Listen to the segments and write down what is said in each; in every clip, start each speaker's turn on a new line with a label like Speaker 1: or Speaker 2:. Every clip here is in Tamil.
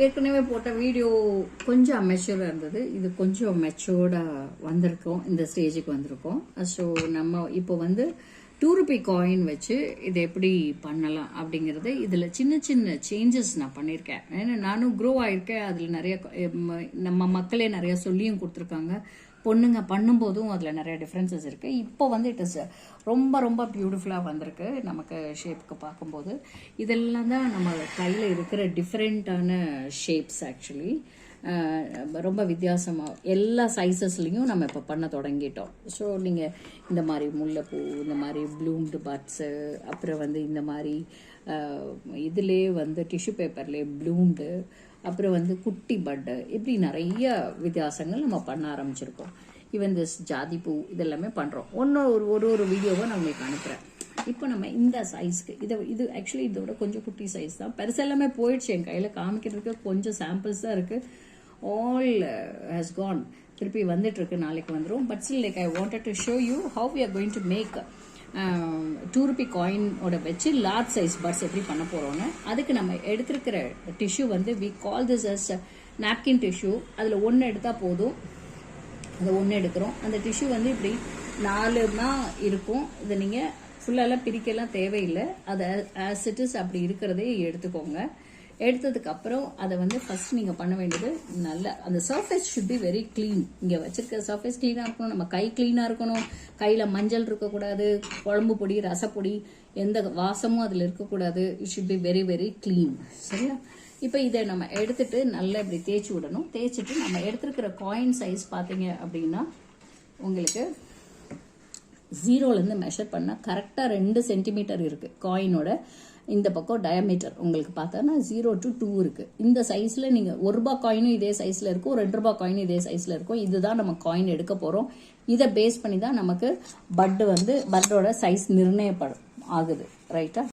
Speaker 1: ஏற்கனவே போட்ட வீடியோ கொஞ்சம் அமெச்சூராக இருந்தது. இது கொஞ்சம் மெச்சூர்டாக வந்திருக்கோம், இந்த ஸ்டேஜுக்கு வந்திருக்கோம். ஸோ நம்ம இப்போ வந்து 2 ரூபி காயின் வச்சு இதை எப்படி பண்ணலாம் அப்படிங்கிறது இதில் சின்ன சின்ன சேஞ்சஸ் நான் பண்ணியிருக்கேன். ஏன்னா நானும் க்ரோ ஆகிருக்கேன். அதில் நிறைய நம்ம மக்களே நிறைய சொல்லியும் கொடுத்துருக்காங்க. பொண்ணுங்க பண்ணும்போதும் அதில் நிறைய டிஃப்ரென்சஸ் இருக்குது. இப்போ வந்து இட் இஸ் ரொம்ப ரொம்ப பியூட்டிஃபுல்லாக வந்திருக்கு நமக்கு ஷேப்புக்கு பார்க்கும்போது. இதெல்லாம் தான் நம்ம கையில் இருக்கிற டிஃப்ரெண்ட்டான ஷேப்ஸ். ஆக்சுவலி ரொம்ப வித்தியாசமாக எல்லா சைஸஸ்லேயும் நம்ம இப்போ பண்ண தொடங்கிட்டோம். ஸோ நீங்கள் இந்த மாதிரி முல்லைப்பூ, இந்த மாதிரி ப்ளூம்டு பட்ஸு, அப்புறம் வந்து இந்த மாதிரி இதிலே வந்து டிஷ்யூ பேப்பர்லேயே ப்ளூம்டு, அப்புறம் வந்து குட்டி பட்டு, இப்படி நிறைய வித்தியாசங்கள் நம்ம பண்ண ஆரம்பிச்சிருக்கோம். ஈவன் திஸ் ஜாதி பூ இதெல்லாமே பண்ணுறோம். ஒரு வீடியோவை நான் உங்களுக்கு அனுப்புகிறேன். இப்போ நம்ம இந்த சைஸ்க்கு இது ஆக்சுவலி இதோட கொஞ்சம் குட்டி சைஸ் தான். பெருசு எல்லாமே போயிடுச்சு. என் கையில் காமிக்கிறதுக்கு கொஞ்சம் சாம்பிள்ஸ் தான் இருக்குது. All has gone. திருப்பி வந்துட்டு இருக்கு, நாளைக்கு வந்துடும். But still like I wanted to show you how we are going to make 2 ruby காயினோட வச்சு லார்ஜ் சைஸ் பர்ட்ஸ் எப்படி பண்ண போகிறோன்னு. அதுக்கு நம்ம எடுத்துருக்கிற டிஷ்யூ வந்து we call this as napkin tissue. அதில் ஒன்று எடுத்தால் போதும். அதை ஒன்று எடுக்கிறோம். அந்த டிஷ்யூ வந்து இப்படி 4 இருக்கும். இதை நீங்கள் ஃபுல்லாலாம் பிரிக்கலாம் தேவையில்லை. அதை ஆஸ் இட் இஸ் அப்படி இருக்கிறதே எடுத்துக்கோங்க. எடுத்ததுக்கு அப்புறம் அதை வந்து ஃபர்ஸ்ட் நீங்கள் பண்ண வேண்டியது, நல்ல அந்த surface should be very clean. இங்கே வச்சிருக்க சர்ஃபேஸ் க்ளீனாக இருக்கணும். நம்ம கை க்ளீனாக இருக்கணும். கையில் மஞ்சள் இருக்கக்கூடாது, குழம்பு பொடி, ரசப்பொடி, எந்த வாசமும் அதில் இருக்கக்கூடாது. It should be very very clean. சரியா? இப்போ இதை நம்ம எடுத்துட்டு நல்லா இப்படி தேய்ச்சி விடணும். தேய்ச்சிட்டு நம்ம எடுத்துருக்கிற காயின் சைஸ் பார்த்தீங்க அப்படின்னா உங்களுக்கு 0லேருந்து மெஷர் பண்ணால் கரெக்டாக 2 சென்டிமீட்டர் இருக்குது. காயினோட இந்த பக்கம் டயமீட்டர் உங்களுக்கு பார்த்தோன்னா 0 to 2 இருக்குது. இந்த சைஸில் நீங்கள் 1 ரூபா காயினும் இதே சைஸில் இருக்கும், 2 ரூபா காயினும் இதே சைஸில் இருக்கும். இதுதான் நம்ம காயின் எடுக்க போகிறோம். இதை பேஸ் பண்ணி தான் நமக்கு பட்டோட சைஸ் நிர்ணயப்படும் ஆகுது. ரைட்டா?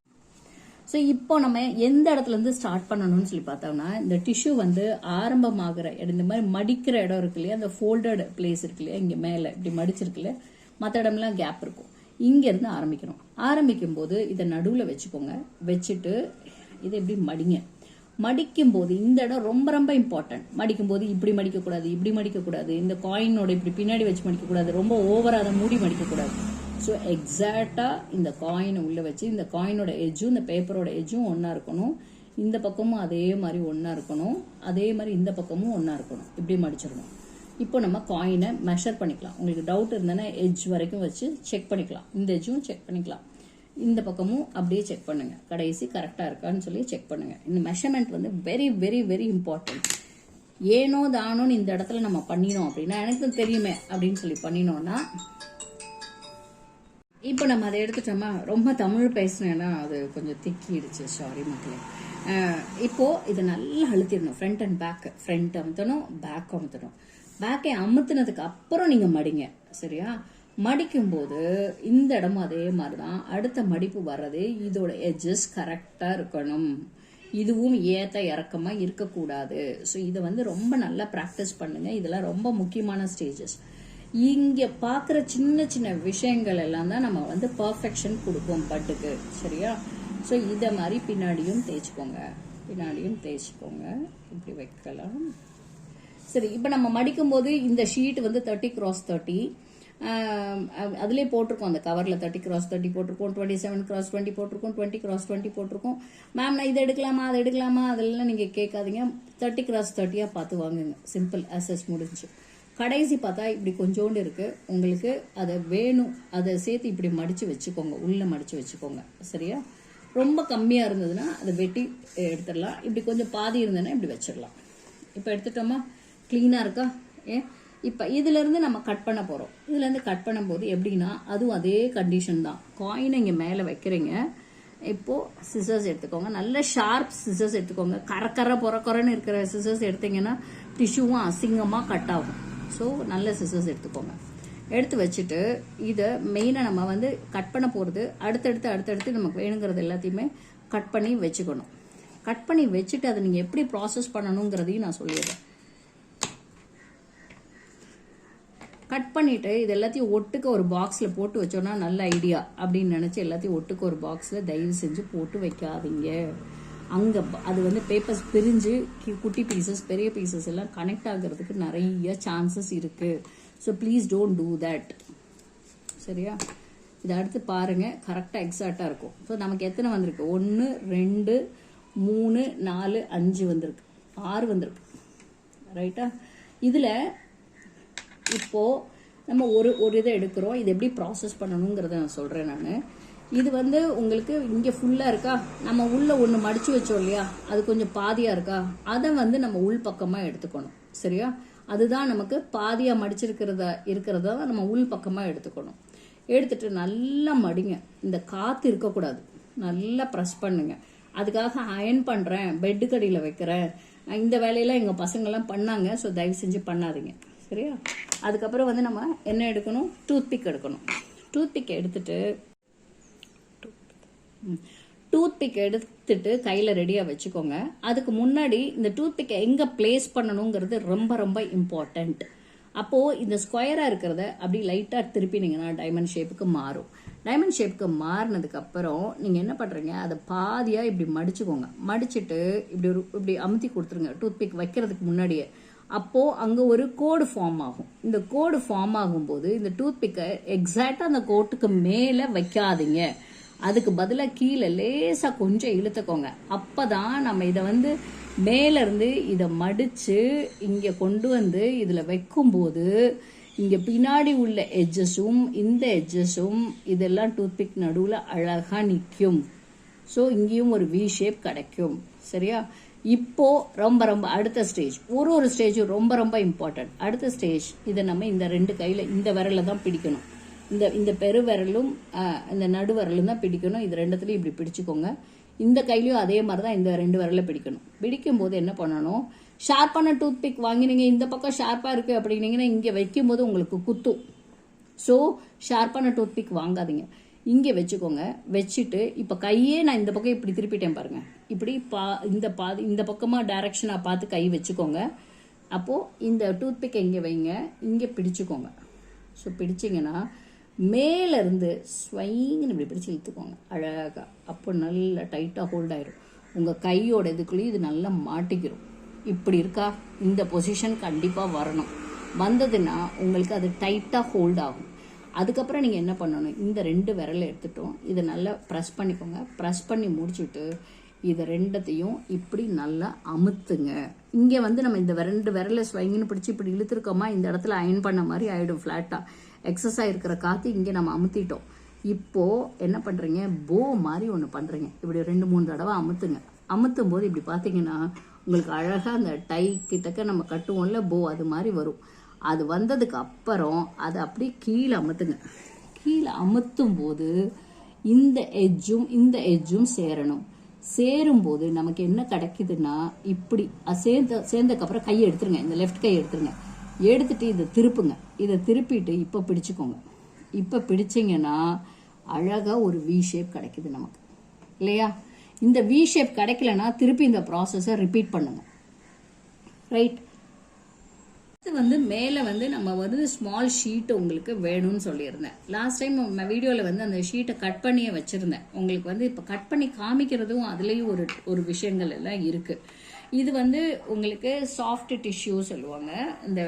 Speaker 1: ஸோ இப்போ நம்ம எந்த இடத்துலேருந்து ஸ்டார்ட் பண்ணணும்னு சொல்லி பார்த்தோம்னா, இந்த டிஷ்யூ வந்து ஆரம்பமாகிற இடம், இந்த மாதிரி மடிக்கிற இடம் இருக்கு இல்லையா, அந்த ஃபோல்டட் பிளேஸ் இருக்கு இல்லையா, இங்கே மேலே இப்படி மடிச்சிருக்கு இல்லையா, மற்ற இடம்லாம் கேப் இருக்கும். இங்கேருந்து ஆரம்பிக்கணும். ஆரம்பிக்கும் போது இதை நடுவில் வச்சுக்கோங்க. வச்சுட்டு இதை இப்படி மடிங்க. மடிக்கும் போது இந்த இடம் ரொம்ப ரொம்ப இம்பார்ட்டன்ட். மடிக்கும் போது இப்படி மடிக்கக்கூடாது, இப்படி மடிக்கக்கூடாது, இந்த காயினோட இப்படி பின்னாடி வச்சு மடிக்கக்கூடாது, ரொம்ப ஓவராக அதை மூடி மடிக்கக்கூடாது. ஸோ எக்ஸாக்டாக இந்த காயினை உள்ளே வச்சு இந்த காயினோட எஜ்ஜும் இந்த பேப்பரோட எஜ்ஜும் ஒன்றா இருக்கணும். இந்த பக்கமும் அதே மாதிரி ஒன்றா இருக்கணும். அதே மாதிரி இந்த பக்கமும் ஒன்றா இருக்கணும். இப்படி மடிச்சிடணும். இப்போ நம்ம காயினை மெஷர் பண்ணிக்கலாம். உங்களுக்கு டவுட் இருந்ததுன்னா எட்ஜ் வரைக்கும் வச்சு செக் பண்ணிக்கலாம். இந்த எட்ஜும் செக் பண்ணிக்கலாம். இந்த பக்கமும் அப்படியே செக் பண்ணுங்க. கடைசி கரெக்டாக இருக்கான்னு சொல்லி செக் பண்ணுங்க. இந்த மெஷர்மெண்ட் வந்து வெரி வெரி வெரி இம்பார்ட்டன்ட். ஏனோ தானோன்னு இந்த இடத்துல நம்ம பண்ணினோம் அப்படின்னா, எனக்கு தெரியுமே அப்படின்னு சொல்லி பண்ணினோம்னா, இப்போ நம்ம அதை எடுத்துட்டோமா, ரொம்ப தமிழ் பேசினேன்னா அது கொஞ்சம் திக்கிடுச்சு, சாரி மக்களே. இப்போ இதை நல்லா அழுத்திடணும். Front and back. ஃப்ரண்ட் அமுத்தணும், பேக் அமுத்தணும். பேக்கை அமுத்தினதுக்கு அப்புறம் நீங்க மடிங்க. சரியா? மடிக்கும் போது இந்த இடமும் அதே மாதிரிதான். அடுத்த மடிப்பு வர்றது இதோட எட்ஜஸ் கரெக்டா இருக்கணும். இதுவும் ஏத்த இறக்கமா இருக்கக்கூடாது. ஸோ இதை வந்து ரொம்ப நல்லா ப்ராக்டிஸ் பண்ணுங்க. இதெல்லாம் ரொம்ப முக்கியமான ஸ்டேஜஸ். இங்க பாக்குற சின்ன சின்ன விஷயங்கள் எல்லாம் தான் நம்ம வந்து பர்ஃபெக்ஷன் கொடுப்போம் பட்டுக்கு. சரியா? ஸோ இதை மாதிரி பின்னாடியும் தேய்ச்சிக்கோங்க. இப்படி வைக்கலாம். சரி, இப்போ நம்ம மடிக்கும் போது இந்த ஷீட் வந்து 30x30 அதுலேயே போட்டிருக்கோம். அந்த கவரில் 30x30 போட்டிருக்கோம், 27x20 போட்டிருக்கோம், 20x20 போட்டிருக்கோம். மேம் நான் இதை எடுக்கலாமா, அதை எடுக்கலாமா, அதெல்லாம் நீங்கள் கேட்காதீங்க. 30x30 பார்த்து வாங்குங்க. சிம்பிள் அசஸ் முடிஞ்சு. கடைசி பார்த்தா இப்படி கொஞ்சோண்டு இருக்கு. உங்களுக்கு அதை வேணும், அதை சேர்த்து இப்படி மடிச்சு வச்சுக்கோங்க. உள்ள மடிச்சு வச்சுக்கோங்க. சரியா? ரொம்ப கம்மியாக இருந்ததுன்னா அதை வெட்டி எடுத்துடலாம். இப்படி கொஞ்சம் பாதி இருந்ததுன்னா இப்படி வச்சிடலாம். இப்போ எடுத்துட்டோமா? கிளீனாக இருக்கா? இப்போ இதுலேருந்து நம்ம கட் பண்ண போகிறோம். இதுலேருந்து கட் பண்ணும்போது எப்படின்னா, அதுவும் அதே கண்டிஷன் தான். காயினை இங்கே மேலே வைக்கிறீங்க. இப்போது சிசர்ஸ் எடுத்துக்கோங்க. நல்ல ஷார்ப் சிசர்ஸ் எடுத்துக்கோங்க. பொறன்னு இருக்கிற சிசர்ஸ் எடுத்தீங்கன்னா டிஷ்யூவும் அசிங்கமாக கட் ஆகும். ஸோ நல்ல சிசர்ஸ் எடுத்துக்கோங்க. எடுத்து வச்சுட்டு இதை மெயினாக நம்ம வந்து கட் பண்ண போகிறது அடுத்தடுத்து நமக்கு வேணுங்கிறது எல்லாத்தையுமே கட் பண்ணி வச்சுக்கணும். கட் பண்ணி வச்சுட்டு அதை நீங்கள் எப்படி ப்ராசஸ் பண்ணணுங்கிறதையும் நான் சொல்லிடுறேன். கட் பண்ணிட்டு இது எல்லாத்தையும் ஒட்டுக்க ஒரு பாக்ஸில் போட்டு வச்சோன்னா நல்ல ஐடியா அப்படின்னு நினச்சி எல்லாத்தையும் ஒட்டுக்க ஒரு பாக்ஸில் தயவு செஞ்சு போட்டு வைக்காதீங்க. அங்கே அது வந்து பேப்பர்ஸ் பிரிஞ்சு குட்டி பீசஸ் பெரிய பீசஸ் எல்லாம் கனெக்ட் ஆகிறதுக்கு நிறைய சான்சஸ் இருக்குது. So please don't do that. சரியா? இதை அடுத்து பாருங்கள், கரெக்டாக எக்ஸாக்டாக இருக்கும். ஸோ நமக்கு எத்தனை வந்திருக்கு? 1 2 3 4 5 வந்திருக்கு, 6 வந்திருக்கு. ரைட்டா? இதில் இப்போது நம்ம ஒரு இதை எடுக்கிறோம். இது எப்படி ப்ராசஸ் பண்ணணுங்கிறத நான் சொல்கிறேன். நான் இது வந்து உங்களுக்கு இங்கே ஃபுல்லாக இருக்கா, நம்ம உள்ளே ஒன்று மடித்து வச்சோம் இல்லையா, அது கொஞ்சம் பாதியாக இருக்கா, அதை வந்து நம்ம உள் பக்கமாக எடுத்துக்கணும். சரியா? அதுதான் நமக்கு பாதியாக இருக்கிறதா தான் நம்ம உள் பக்கமாக எடுத்துக்கணும். எடுத்துட்டு நல்லா மடிங்க. இந்த காற்று இருக்கக்கூடாது. நல்லா ப்ரெஸ் பண்ணுங்க. அதுக்காக அயன் பண்ணுறேன், பெட்டுக்கடியில் வைக்கிறேன், இந்த வேலையெல்லாம் எங்கள் பசங்கள்லாம் பண்ணாங்க. ஸோ தயவு செஞ்சு பண்ணாதீங்க. சரியா? அதுக்கப்புறம் வந்து நம்ம என்ன எடுக்கணும்? டூத்பிக் எடுக்கணும். டூத்பிக் எடுத்துட்டு கையில் ரெடியாக வச்சுக்கோங்க. அதுக்கு முன்னாடி இந்த டூத்பிக்கை எங்கே பிளேஸ் பண்ணணுங்கிறது ரொம்ப ரொம்ப இம்பார்ட்டண்ட். அப்போது இந்த ஸ்கொயராக இருக்கிறத அப்படி லைட்டாக திருப்பினீங்கன்னா டைமண்ட் ஷேப்புக்கு மாறும். டைமண்ட் ஷேப்புக்கு மாறினதுக்கப்புறம் நீங்கள் என்ன பண்ணுறீங்க, அதை பாதியாக இப்படி மடிச்சுக்கோங்க. மடிச்சுட்டு இப்படி அமுத்தி கொடுத்துருங்க டூத்பிக் வைக்கிறதுக்கு முன்னாடியே. அப்போது அங்கே ஒரு கோடு ஃபார்ம் ஆகும். இந்த கோடு ஃபார்ம் ஆகும்போது இந்த டூத்பிக்கை எக்ஸாக்டாக அந்த கோட்டுக்கு மேலே வைக்காதீங்க. அதுக்கு பதிலாக கீழே லேசாக கொஞ்சம் இழுத்துக்கோங்க. அப்போ தான் நம்ம இதை வந்து மேலேருந்து இதை மடித்து இங்கே கொண்டு வந்து இதில் வைக்கும்போது இங்கே பின்னாடி உள்ள எட்ஜஸும் இந்த எட்ஜஸும் இதெல்லாம் டூத்பிக் நடுவில் அழகாக நிற்கும். ஸோ இங்கேயும் ஒரு வி ஷேப் கிடைக்கும். சரியா? இப்போ ரொம்ப ரொம்ப அடுத்த ஸ்டேஜ், ஒரு ஸ்டேஜும் ரொம்ப ரொம்ப இம்பார்ட்டன்ட். அடுத்த ஸ்டேஜ், இதை நம்ம இந்த 2 கையில் இந்த விரலில் தான் பிடிக்கணும். இந்த பெரு விரலும் இந்த நடு விரலும் தான் பிடிக்கணும். இது ரெண்டுத்துலையும் இப்படி பிடிச்சிக்கோங்க. இந்த கையிலையும் அதே மாதிரி தான் இந்த 2 விரலை பிடிக்கணும். பிடிக்கும் போது என்ன பண்ணணும், ஷார்ப்பான டூத்பிக் வாங்கினீங்க, இந்த பக்கம் ஷார்ப்பாக இருக்குது அப்படின்னீங்கன்னா இங்கே வைக்கும்போது உங்களுக்கு குத்தும். ஸோ ஷார்ப்பான டூத்பிக் வாங்காதீங்க. இங்கே வச்சுக்கோங்க. வச்சுட்டு இப்போ கையே நான் இந்த பக்கம் இப்படி திருப்பிட்டேன் பாருங்கள். இப்படி இந்த பக்கமாக டைரக்ஷனாக பார்த்து கை வச்சுக்கோங்க. அப்போது இந்த டூத்பிக்கை இங்கே வைங்க, இங்கே பிடிச்சிக்கோங்க. ஸோ பிடிச்சிங்கன்னா மேலேருந்து ஸ்வைங்கன்னு இப்படி பிடிச்சி இழுத்துக்கோங்க அழகாக. அப்போ நல்லா டைட்டாக ஹோல்ட் ஆயிரும். உங்கள் கையோட இதுக்குள்ளேயும் இது நல்லா மாட்டிக்கிறோம். இப்படி இருக்கா? இந்த பொசிஷன் கண்டிப்பாக வரணும். வந்ததுன்னா உங்களுக்கு அது டைட்டாக ஹோல்ட் ஆகும். அதுக்கப்புறம் நீங்கள் என்ன பண்ணணும், இந்த 2 விரலை எடுத்துட்டோம், இதை நல்லா ப்ரெஸ் பண்ணிக்கோங்க. ப்ரெஸ் பண்ணி முடிச்சுட்டு இதை 2த்தையும் இப்படி நல்லா அமுத்துங்க. இங்கே வந்து நம்ம இந்த 2 விரலை ஸ்வைங்கன்னு பிடிச்சி இப்படி இழுத்துருக்கோமா, இந்த இடத்துல அயன் பண்ண மாதிரி ஆகிடும். ஃப்ளாட்டாக எக்ஸஸாக இருக்கிற காற்று இங்கே நம்ம அமுத்திட்டோம். இப்போது என்ன பண்ணுறீங்க, போ மாதிரி ஒன்று பண்ணுறீங்க. இப்படி 2-3 தடவை அமுத்துங்க. அமுத்தும் போது இப்படி பார்த்தீங்கன்னா உங்களுக்கு அழகாக அந்த டை கிட்டக்க நம்ம கட்டுவோம்ல போ, அது மாதிரி வரும். அது வந்ததுக்கு அப்புறம் அதை அப்படியே கீழே அமுத்துங்க. கீழே அமுத்தும் போது இந்த எட்ஜும் சேரணும். சேரும்போது நமக்கு என்ன கிடைக்குதுன்னா இப்படி சேர்ந்ததுக்கப்புறம் கையை எடுத்துருங்க, இந்த லெஃப்ட் கையை எடுத்துருங்க. எடுத்துட்டு இதை திருப்புங்க. இதை திருப்பிட்டு இப்போ பிடிச்சிக்கோங்க. இப்போ பிடிச்சிங்கன்னா அழகாக ஒரு வி ஷேப் கிடைக்குது நமக்கு, இல்லையா? இந்த வி ஷேப் கிடைக்கலன்னா திருப்பி இந்த ப்ராசஸை ரிப்பீட் பண்ணுங்க. ரைட்? இது வந்து மேலே வந்து நம்ம வந்து ஸ்மால் ஷீட் உங்களுக்கு வேணும்னு சொல்லியிருந்தேன். லாஸ்ட் டைம் வீடியோவில் வந்து அந்த ஷீட்டை கட் பண்ணியே வச்சுருந்தேன். உங்களுக்கு வந்து இப்போ கட் பண்ணி காமிக்கிறதும் அதுலேயும் ஒரு விஷயங்கள் எல்லாம் இருக்குது. இது வந்து உங்களுக்கு சாஃப்ட் டிஷ்யூ சொல்லுவாங்க. இந்த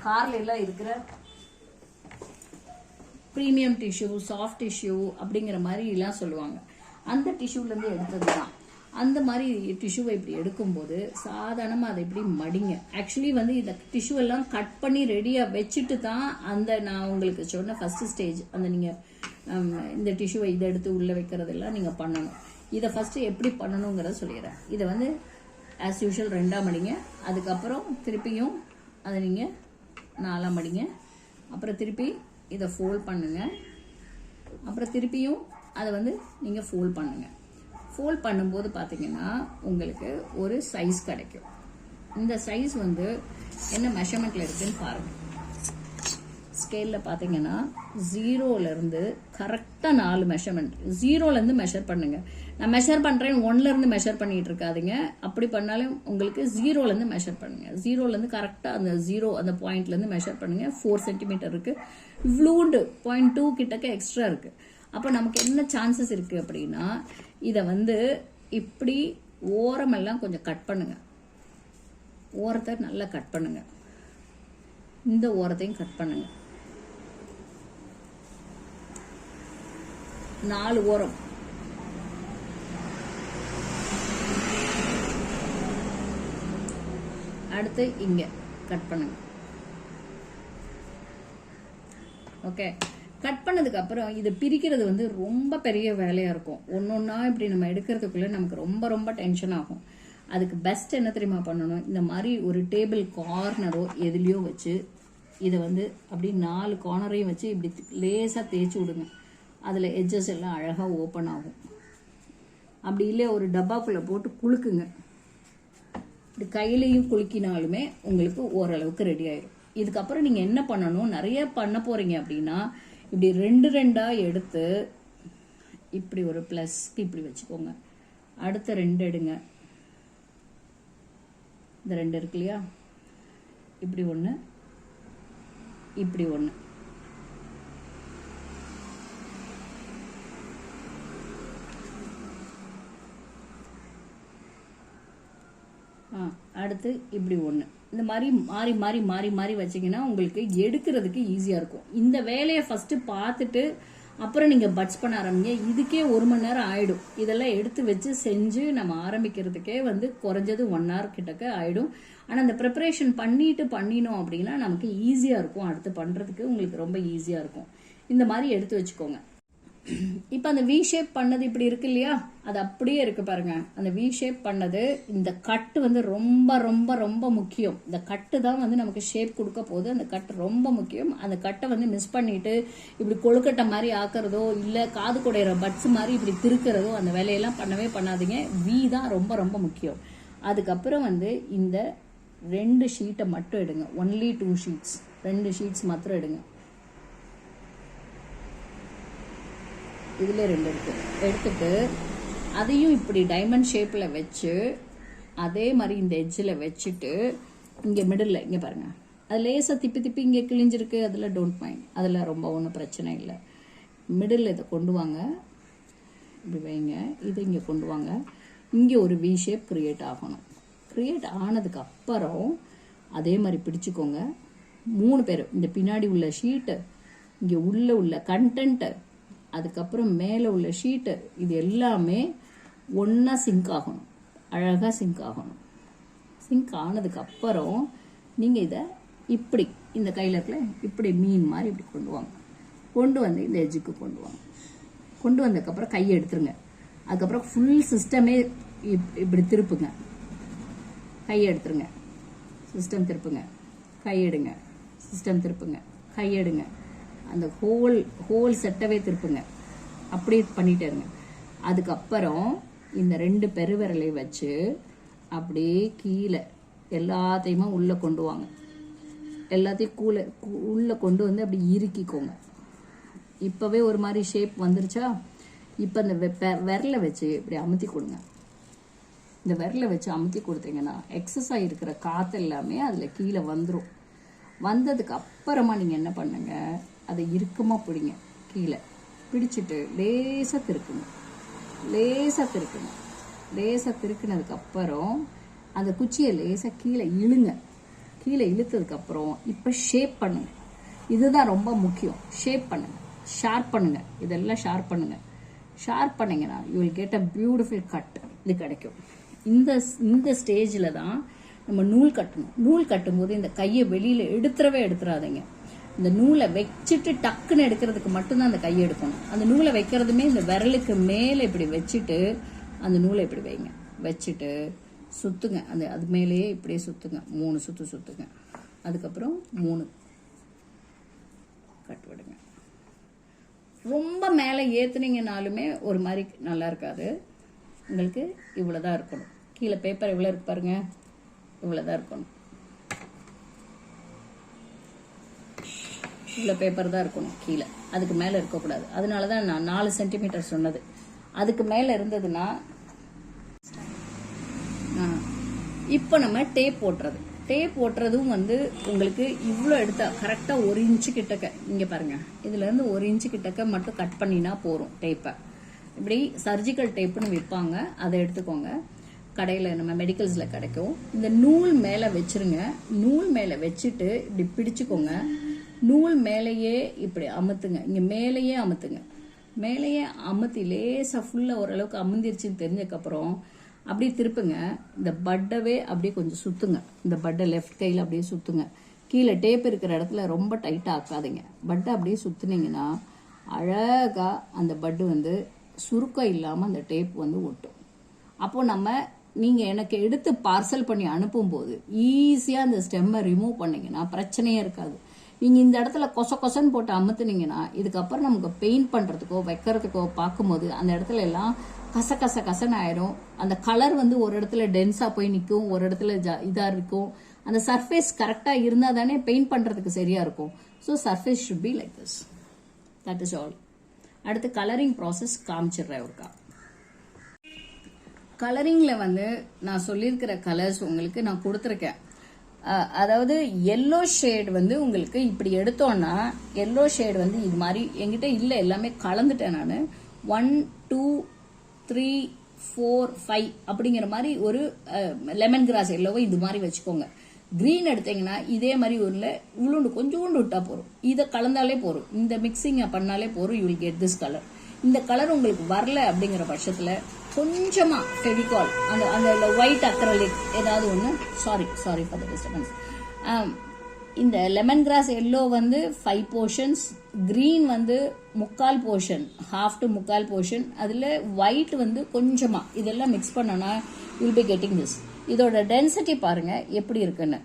Speaker 1: கார்ல எல்லாம் இருக்கிற ப்ரீமியம் டிஷ்யூ, சாஃப்ட் டிஷ்யூ அப்படிங்கிற மாதிரி எல்லாம் சொல்லுவாங்க. அந்த டிஷ்யூலேருந்து எடுத்தது தான். அந்த மாதிரி டிஷ்யூவை இப்படி எடுக்கும்போது சாதாரணமாக அதை இப்படி மடிங்க. ஆக்சுவலி வந்து இந்த டிஷ்யூ எல்லாம் கட் பண்ணி ரெடியாக வச்சுட்டு தான் நான் உங்களுக்கு சொன்ன ஃபர்ஸ்ட் ஸ்டேஜ் அந்த நீங்கள் இந்த டிஷ்யூவை இதை எடுத்து உள்ளே வைக்கிறதெல்லாம் நீங்கள் பண்ணணும். இதை ஃபஸ்ட்டு எப்படி பண்ணணுங்கிறத சொல்லிடுறேன். இதை வந்து ஆஸ் யூஷுவல் 2ஆக மடிங்க. அதுக்கப்புறம் திருப்பியும் அதை நீங்கள் 4ஆக மடிங்க. அப்புறம் திருப்பி இதை ஃபோல்ட் பண்ணுங்க. அப்புறம் திருப்பியும் அதை வந்து நீங்கள் ஃபோல்ட் பண்ணுங்க. ஃபோல்ட் பண்ணும்போது பார்த்தீங்கன்னா உங்களுக்கு ஒரு சைஸ் கிடைக்கும். இந்த சைஸ் வந்து என்ன மெஷர்மெண்ட்டில் இருக்குதுன்னு பாருங்கள். ஸ்கேலில் பார்த்தீங்கன்னா 0லேருந்து கரெக்டாக 4 மெஷர்மெண்ட். 0லேருந்து மெஷர் பண்ணுங்க. நான் மெஷர் பண்ணுறேன் 1லேருந்து மெஷர் பண்ணிட்டு இருக்காதிங்க. அப்படி பண்ணாலும் உங்களுக்கு 0லேருந்து மெஷர் பண்ணுங்க. 0லேருந்து கரெக்டாக அந்த 0 அந்த பாயிண்ட்லேருந்து மெஷர் பண்ணுங்க. 4 சென்டிமீட்டர் இருக்குது. இவ்வளோண்டு 0.2 கிட்டக்க எக்ஸ்ட்ரா இருக்குது. அப்போ நமக்கு என்ன சான்சஸ் இருக்குது அப்படின்னா இதை வந்து இப்படி ஓரமெல்லாம் கொஞ்சம் கட் பண்ணுங்க. ஓரத்தை நல்லா கட் பண்ணுங்க. இந்த ஓரத்தையும் கட் பண்ணுங்க. 4 ஓரம். அடுத்து இங்க கட் பண்ணுங்க. ஓகே, கட் பண்ணதுக்கு அப்புறம் இதை பிரிக்கிறது வந்து ரொம்ப பெரிய வேலையா இருக்கும். ஒன்னொன்னா இப்படி நம்ம எடுக்கிறதுக்குள்ள நமக்கு ரொம்ப ரொம்ப டென்ஷன் ஆகும். அதுக்கு பெஸ்ட் என்ன தெரியுமா பண்ணணும், இந்த மாதிரி ஒரு டேபிள் கார்னரோ எதுலையோ வச்சு இதை வந்து அப்படி 4 கார்னரையும் வச்சு இப்படி லேசாக தேய்ச்சி விடுங்க. அதில் எட்ஜஸ் எல்லாம் அழகாக ஓப்பன் ஆகும். அப்படி இல்லை ஒரு டப்பாக்குள்ளே போட்டு குலுக்குங்க. இப்படி கையிலையும் குலுக்கினாலுமே உங்களுக்கு ஓரளவுக்கு ரெடி ஆயிடும். இதுக்கப்புறம் நீங்கள் என்ன பண்ணணும், நிறைய பண்ண போகிறீங்க அப்படின்னா இப்படி 2 எடுத்து இப்படி ஒரு ப்ளஸ்க்கு இப்படி வச்சுக்கோங்க. அடுத்த 2 எடுங்க. இந்த 2 இருக்கு இல்லையா, இப்படி ஒன்று, இப்படி ஒன்று. அடுத்து இப்படி ஒன்று. இந்த மாதிரி மாறி மாறி மாறி மாறி வச்சிங்கன்னா உங்களுக்கு எடுக்கிறதுக்கு ஈஸியாக இருக்கும். இந்த வேலையை ஃபஸ்ட்டு பார்த்துட்டு அப்புறம் நீங்கள் பட்ஸ் பண்ண ஆரம்பிங்க. இதுக்கே 1 மணி நேரம் ஆகிடும். இதெல்லாம் எடுத்து வச்சு செஞ்சு நம்ம ஆரம்பிக்கிறதுக்கே வந்து குறைஞ்சது 1 hour கிட்டக்க ஆகிடும். ஆனால் இந்த ப்ரிப்பரேஷன் பண்ணினோம் அப்படின்னா நமக்கு ஈஸியாக இருக்கும். அடுத்து பண்ணுறதுக்கு உங்களுக்கு ரொம்ப ஈஸியாக இருக்கும். இந்த மாதிரி எடுத்து வச்சுக்கோங்க. இப்போ அந்த வி ஷேப் பண்ணது இப்படி இருக்கு இல்லையா, அது அப்படியே இருக்கு பாருங்க. அந்த வி ஷேப் பண்ணது, இந்த கட்டு வந்து ரொம்ப ரொம்ப ரொம்ப முக்கியம். இந்த கட்டு தான் வந்து நமக்கு ஷேப் கொடுக்க போகுது. அந்த கட்டு ரொம்ப முக்கியம். அந்த கட்டை வந்து மிஸ் பண்ணிட்டு இப்படி கொழுக்கட்டை மாதிரி ஆக்குறதோ இல்லை காது குடையிற பட்ஸ் மாதிரி இப்படி திருக்கிறதோ அந்த வேலையெல்லாம் பண்ணவே பண்ணாதீங்க. வி தான் ரொம்ப ரொம்ப முக்கியம். அதுக்கப்புறம் வந்து இந்த 2 ஷீட்டை மட்டும் எடுங்க. ஒன்லி 2 ஷீட்ஸ், 2 ஷீட்ஸ் மாத்திரம் எடுங்க. இதில் 2 இருக்கு. எடுத்துட்டு அதையும் இப்படி டைமண்ட் ஷேப்பில் வச்சு அதே மாதிரி இந்த எட்ஜில் வச்சுட்டு இங்கே மிடில் இங்கே பாருங்கள், அது லேசாக திப்பி இங்கே கிழிஞ்சிருக்கு. அதில் டோன்ட் மைண்ட், அதில் ரொம்ப ஒன்றும் பிரச்சனை இல்லை. மிடில் இதை கொண்டு வாங்க, இப்படி வைங்க. இதை இங்கே கொண்டு வாங்க. இங்கே ஒரு வி ஷேப் க்ரியேட் ஆகணும். க்ரியேட் ஆனதுக்கு அப்புறம் அதே மாதிரி பிடிச்சிக்கோங்க. 3 பேர் இந்த பின்னாடி உள்ள ஷீட்டு, இங்கே உள்ள கண்டென்ட்டு, அதுக்கப்புறம் மேலே உள்ள ஷீட்டு, இது எல்லாமே ஒன்றா சிங்க் ஆகணும். அழகாக சிங்க் ஆகணும். சிங்க் ஆனதுக்கு அப்புறம் நீங்கள் இதை இப்படி இந்த கையில் இருக்கல இப்படி மீன் மாதிரி இப்படி கொண்டு வாங்க. கொண்டு வந்து இந்த எஜ்ஜுக்கு கொண்டு வாங்க. கொண்டு வந்ததுக்கப்புறம் கையை எடுத்துருங்க. அதுக்கப்புறம் ஃபுல் சிஸ்டமே இப்படி திருப்புங்க. கையை எடுத்துருங்க, சிஸ்டம் திருப்புங்க. கையெடுங்க, சிஸ்டம் திருப்புங்க. கையெடுங்க, அந்த ஹோல் செட்டவே திருப்புங்க. அப்படியே பண்ணிட்டே இருங்க. அதுக்கப்புறம் இந்த 2 பெருவிரலை வச்சு அப்படியே கீழே எல்லாத்தையுமே உள்ளே கொண்டு வாங்க. எல்லாத்தையும் உள்ளே கொண்டு வந்து அப்படி இறுக்கிக்கோங்க. இப்போவே ஒரு மாதிரி ஷேப் வந்துருச்சா? இப்போ இந்த விரலை வச்சு இப்படி அமுத்தி கொடுங்க. இந்த விரலை வச்சு அமுத்தி கொடுத்தீங்கன்னா எக்ஸஸ் ஆகிருக்கிற காற்று எல்லாமே அதில் கீழே வந்துடும். வந்ததுக்கு அப்புறமா நீங்கள் என்ன பண்ணுங்க, அதை இறுக்கமாக பிடிங்க. கீழே பிடிச்சிட்டு லேசாக திருக்குங்க. லேசாக திருக்குங்க. லேசாக திருக்குனதுக்கப்புறம் அந்த குச்சியை லேசாக கீழே இழுங்க. கீழே இழுத்ததுக்கப்புறம் இப்போ ஷேப் பண்ணுங்க. இதுதான் ரொம்ப முக்கியம். ஷேப் பண்ணுங்க, ஷார்ப் பண்ணுங்க. இதெல்லாம் ஷார்ப் பண்ணுங்க. ஷார்ப் பண்ணிங்கன்னா you will get a beautiful cut. இது கிடைக்கும். இந்த ஸ்டேஜில் தான் நம்ம நூல் கட்டணும். நூல் கட்டும்போது இந்த கையை வெளியில் எடுத்துறாதீங்க. இந்த நூலை வச்சுட்டு டக்குன்னு எடுக்கிறதுக்கு மட்டும்தான் அந்த கையை எடுக்கணும். அந்த நூலை வைக்கிறதுமே இந்த விரலுக்கு மேலே இப்படி வச்சுட்டு அந்த நூலை இப்படி வைங்க. வச்சுட்டு சுற்றுங்க. அது மேலேயே இப்படியே சுற்றுங்க. 3 சுற்று சுற்றுங்க. அதுக்கப்புறம் 3 கட் விடுங்க. ரொம்ப மேலே ஏற்றுனீங்கனாலுமே ஒரு மாதிரி நல்லா இருக்காது. உங்களுக்கு இவ்வளோதான் இருக்கணும். கீழே பேப்பர் இவ்வளோ இருக்கு பாருங்க, இவ்வளோதான் இருக்கணும். இவ்வளோ பேப்பர் தான் இருக்கணும் கீழே. அதுக்கு மேலே இருக்கக்கூடாது. அதனால தான் நான் 4 சென்டிமீட்டர் சொன்னது. அதுக்கு மேலே இருந்ததுன்னா இப்போ நம்ம டேப் போட்டுறது. டேப் ஓட்டுறதும் வந்து உங்களுக்கு இவ்வளோ எடுத்தா கரெக்டாக 1 இன்ச்சு கிட்டக்க, இங்கே பாருங்க, இதுலேருந்து 1 இன்ச்சு கிட்டக்க மட்டும் கட் பண்ணினா போகிறோம். டேப்பை இப்படி சர்ஜிக்கல் டேப்புன்னு விற்பாங்க, அதை எடுத்துக்கோங்க. கடையில் நம்ம மெடிக்கல்ஸில் கிடைக்கும். இந்த நூல் மேலே வச்சிருங்க. நூல் மேலே வச்சுட்டு இப்படி பிடிச்சிக்கோங்க. நூல் மேலேயே இப்படி அமுத்துங்க. இங்கே மேலேயே அமுத்துங்க. மேலேயே அமுத்தி லேசாக ஃபுல்லாக ஓரளவுக்கு அமுந்திருச்சுன்னு தெரிஞ்சக்கப்புறம் அப்படியே திருப்புங்க. இந்த பட்டவே அப்படியே கொஞ்சம் சுற்றுங்க. இந்த பட்டை லெஃப்ட் கையில் அப்படியே சுற்றுங்க. கீழே டேப் இருக்கிற இடத்துல ரொம்ப டைட்டாக ஆக்காதீங்க. பட்டை அப்படியே சுற்றுனீங்கன்னா அழகாக அந்த பட்டு வந்து சுருக்கம் இல்லாமல் அந்த டேப் வந்து ஒட்டும். அப்போது நீங்கள் எனக்கு எடுத்து பார்சல் பண்ணி அனுப்பும்போது ஈஸியாக அந்த ஸ்டெம்மை ரிமூவ் பண்ணிங்கன்னா பிரச்சனையே இருக்காது. நீங்கள் இந்த இடத்துல கொசன்னு போட்டு அமுத்துனீங்கன்னா இதுக்கப்புறம் நமக்கு பெயிண்ட் பண்ணுறதுக்கோ வைக்கிறதுக்கோ பார்க்கும்போது அந்த இடத்துல எல்லாம் கசன்னு ஆயிரும். அந்த கலர் வந்து ஒரு இடத்துல டென்ஸாக போய் நிற்கும், ஒரு இடத்துல இதாக இருக்கும். அந்த சர்ஃபேஸ் கரெக்டாக இருந்தால் தானே பெயிண்ட் பண்ணுறதுக்கு சரியாக இருக்கும். So surface should be like this. That is all. அடுத்து கலரிங் ப்ராசஸ் காமிச்சிடுறேன் ஒருக்கா. கலரிங்கில் வந்து நான் சொல்லியிருக்கிற கலர்ஸ் உங்களுக்கு நான் கொடுத்துருக்கேன். அதாவது எல்லோ ஷேட் வந்து உங்களுக்கு இப்படி எடுத்தோன்னா எல்லோ ஷேட் வந்து இது மாதிரி என்கிட்ட இல்லை, எல்லாமே கலந்துட்டேன் நான். 1 2 3 4 5 அப்படிங்கிற மாதிரி ஒரு லெமன் கிராஸ் எல்லோவை இது மாதிரி வச்சுக்கோங்க. கிரீன் எடுத்தீங்கன்னா இதே மாதிரி உள்ள உள்ளுண்டு கொஞ்சோண்டு விட்டா போறோம். இதை கலந்தாலே போறோம். இந்த மிக்சிங் பண்ணாலே போறோம். You will get this colour. இந்த கலர் உங்களுக்கு வரல அப்படிங்கிற பட்சத்துல கொஞ்சமா ஃபெவிகால் அந்த ஒயிட் அக்ரலிக் ஏதாவது ஒன்று, சாரி ஃபார் த டிஸ்டர்பன்ஸ். இந்த லெமன் கிராஸ் எல்லோ வந்து 5 போர்ஷன்ஸ், கிரீன் வந்து 1/4 போர்ஷன், ஹாஃப் டு 1/4 போர்ஷன், அதில் ஒயிட் வந்து கொஞ்சமா, இதெல்லாம் மிக்ஸ் பண்ணோன்னா வில் பி கெட்டிங் திஸ். இதோட டென்சிட்டி பாருங்க எப்படி இருக்குன்னு.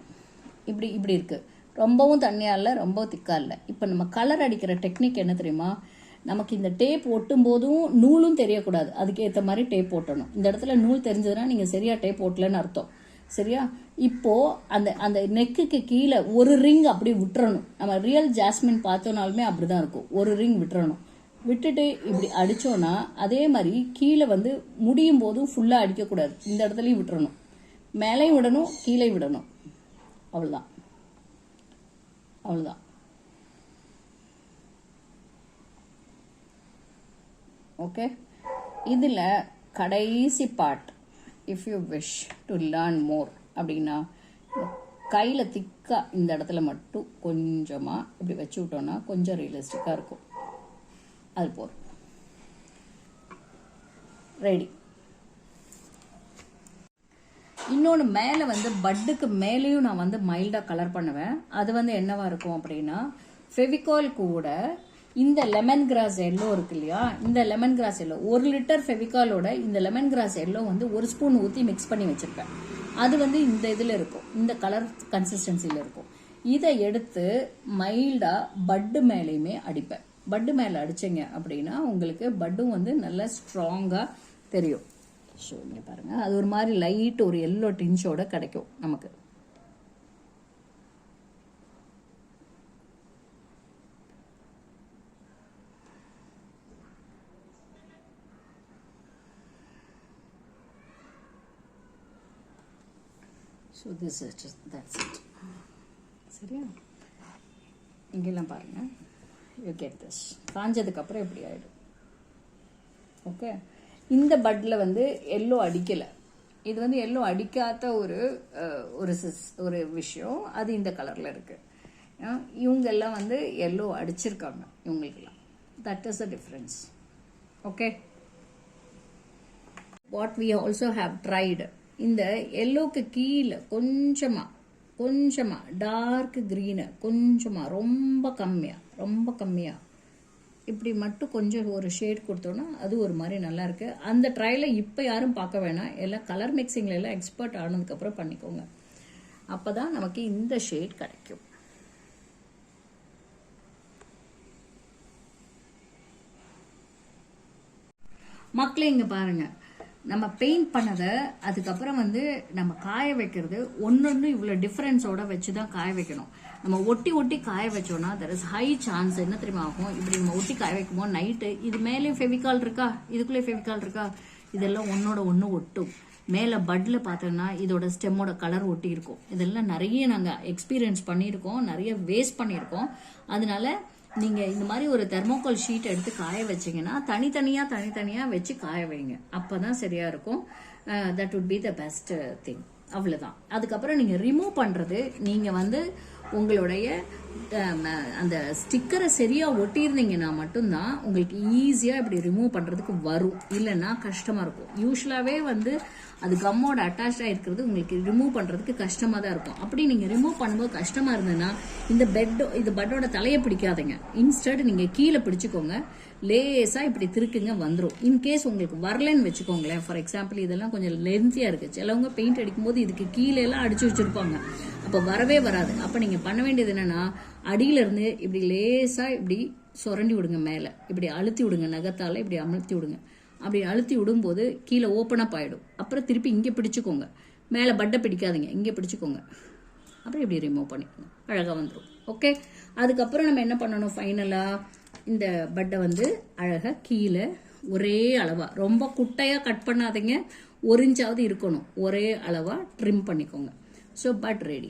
Speaker 1: இப்படி இருக்கு. ரொம்பவும் தண்ணியா இல்லை, ரொம்ப திக்கா இல்லை. இப்போ நம்ம கலர் அடிக்கிற டெக்னிக் என்ன தெரியுமா? நமக்கு இந்த டேப் ஒட்டும் போதும் நூலும் தெரியக்கூடாது. அதுக்கு ஏற்ற மாதிரி டேப் ஓட்டணும். இந்த இடத்துல நூல் தெரிஞ்சதுன்னா நீங்க சரியா டேப் ஓட்டலன்னு அர்த்தம். சரியா? இப்போ அந்த நெக்குக்கு கீழே ஒரு ரிங் அப்படி விட்டுறணும். நம்ம ரியல் ஜாஸ்மின் பார்த்தோம்னாலுமே அப்படிதான் இருக்கும். ஒரு ரிங் விட்டுறணும். விட்டுட்டு இப்படி அடிச்சோன்னா அதே மாதிரி கீழே வந்து முடியும் போதும் ஃபுல்லா அடிக்கக்கூடாது. இந்த இடத்துலயும் விட்டுறணும். மேலையும் விடணும், கீழே விடணும். அவ்வளவுதான். ஓகே. இதில் கடைசி part, if you wish to learn more அப்படின்னா கையில் திக்காக இந்த இடத்துல மட்டும் கொஞ்சமாக இப்படி வச்சு விட்டோம்னா கொஞ்சம் ரியலிஸ்டிக்காக இருக்கும். அது போதும். ரெடி. இன்னொன்று மேலே வந்து பட்டுக்கு மேலேயும் நான் வந்து மைல்டாக கலர் பண்ணுவேன். அது வந்து என்னவா இருக்கும் அப்படின்னா ஃபெவிகால் கூட இந்த லெமன் கிராஸ் எல்லோ இருக்கு இல்லையா, இந்த லெமன் கிராஸ் எல்லோ 1 லிட்டர் ஃபெவிகாலோட இந்த லெமன் கிராஸ் எல்லோ வந்து 1 ஸ்பூன் ஊற்றி மிக்ஸ் பண்ணி வச்சிருப்பேன். அது வந்து இந்த இதில் இருக்கும், இந்த கலர் கன்சிஸ்டன்சியில் இருக்கும். இதை எடுத்து மைல்டாக பட்டு மேலேயுமே அடிப்பேன். பட்டு மேலே அடிச்சிங்க அப்படின்னா உங்களுக்கு பட்டும் வந்து நல்லா ஸ்ட்ராங்காக தெரியும். ஸோ இங்கே பாருங்கள், அது ஒரு மாதிரி லைட் ஒரு எல்லோ டின்ச்சோட கிடைக்கும் நமக்கு. So this is just that's it. சரியா? இங்கெல்லாம் பாருங்கள், யூ கெட் திஸ். காஞ்சதுக்கப்புறம் எப்படி ஆகிடும். ஓகே. இந்த பட்டில் வந்து எல்லோ அடிக்கலை. இது வந்து எல்லோ அடிக்காத ஒரு விஷயம். அது இந்த கலரில் இருக்குது. இவங்கெல்லாம் வந்து எல்லோ அடிச்சிருக்காங்க இவங்களுக்கெல்லாம். That is the difference. Okay. What we also have tried, இந்த எல்லோக்கு கீழே கொஞ்சமாக டார்க் க்ரீனு கொஞ்சமாக ரொம்ப கம்மியாக இப்படி மட்டும் கொஞ்சம் ஒரு ஷேட் கொடுத்தோன்னா அது ஒரு மாதிரி நல்லா இருக்கு. அந்த ட்ரையலை இப்போ யாரும் பார்க்க வேணாம். எல்லாம் கலர் மிக்சிங்ல எல்லாம் எக்ஸ்பர்ட் ஆனதுக்கப்புறம் பண்ணிக்கோங்க. அப்போ தான் நமக்கு இந்த ஷேட் கிடைக்கும். மக்களே இங்கே பாருங்க, நம்ம பெயிண்ட் பண்ணதை அதுக்கப்புறம் வந்து நம்ம காய வைக்கிறது ஒன்னொன்று இவ்வளோ டிஃப்ரென்ஸோட வச்சு தான் காய வைக்கணும். நம்ம ஒட்டி காய வச்சோம்னா தெர் இஸ் ஹை சான்ஸ் என்ன தெரியுமா ஆகும், இப்படி நம்ம ஒட்டி காய வைக்கும்போது நைட்டு இது மேலே ஃபெவிகால் இருக்கா, இதுக்குள்ளே ஃபெவிகால் இருக்கா, இதெல்லாம் ஒன்னோட ஒன்று ஒட்டும். மேலே பட்டில் பார்த்தோம்னா இதோட ஸ்டெம்மோட கலர் ஒட்டி இருக்கும். இதெல்லாம் நிறைய நாங்கள் எக்ஸ்பீரியன்ஸ் பண்ணியிருக்கோம், நிறைய வேஸ்ட் பண்ணியிருக்கோம். அதனால நீங்கள் இந்த மாதிரி ஒரு தெர்மோகால் ஷீட் எடுத்து காய வச்சிங்கன்னா தனித்தனியாக வச்சு காய வைங்க. அப்போ தான் சரியாக இருக்கும். That would be the best thing. அவ்வளோதான். அதுக்கப்புறம் நீங்கள் ரிமூவ் பண்ணுறது, நீங்கள் வந்து உங்களுடைய அந்த ஸ்டிக்கரை சரியாக ஒட்டியிருந்தீங்கன்னா மட்டும்தான் உங்களுக்கு ஈஸியாக இப்படி ரிமூவ் பண்ணுறதுக்கு வரும். இல்லைன்னா கஷ்டமாக இருக்கும். யூஸ்வலாகவே வந்து அது கம்மோட அட்டாச்சாக இருக்கிறது உங்களுக்கு ரிமூவ் பண்ணுறதுக்கு கஷ்டமாக தான் இருக்கும். அப்படி நீங்கள் ரிமூவ் பண்ணும்போது கஷ்டமாக இருந்ததுன்னா இது பட்டோட தலையை பிடிக்காதீங்க. இன்ஸ்டட் நீங்கள் கீழே பிடிச்சிக்கோங்க. லேஸாக இப்படி திருக்குங்க, வந்துடும். இன்கேஸ் உங்களுக்கு வரலன்னு வச்சுக்கோங்களேன். ஃபார் எக்ஸாம்பிள் இதெல்லாம் கொஞ்சம் லென்த்தியாக இருக்குது. சிலவங்க பெயிண்ட் அடிக்கும்போது இதுக்கு கீழே எல்லாம் அடிச்சு வச்சுருப்பாங்க. அப்போ வரவே வராது. அப்போ நீங்கள் பண்ண வேண்டியது என்னென்னா, அடியிலேருந்து இப்படி லேசாக இப்படி சுரண்டி விடுங்க. மேலே இப்படி அழுத்தி விடுங்க. நகத்தால் இப்படி அழுத்தி விடுங்க. அப்படி அழுத்தி விடும்போது கீழே ஓப்பன் அப் ஆகிடும். அப்புறம் திருப்பி இங்கே பிடிச்சிக்கோங்க. மேலே பட்டை பிடிக்காதீங்க, இங்கே பிடிச்சிக்கோங்க. அப்புறம் இப்படி ரிமூவ் பண்ணிக்கோங்க. அழகாக வந்துடும். ஓகே. அதுக்கப்புறம் நம்ம என்ன பண்ணணும், ஃபைனலாக இந்த பட்டை வந்து அழகாக கீழே ஒரே அளவாக, ரொம்ப குட்டையாக கட் பண்ணாதீங்க. 1 இன்ச்சாவது இருக்கணும். ஒரே அளவாக ட்ரிம் பண்ணிக்கோங்க. So but ready.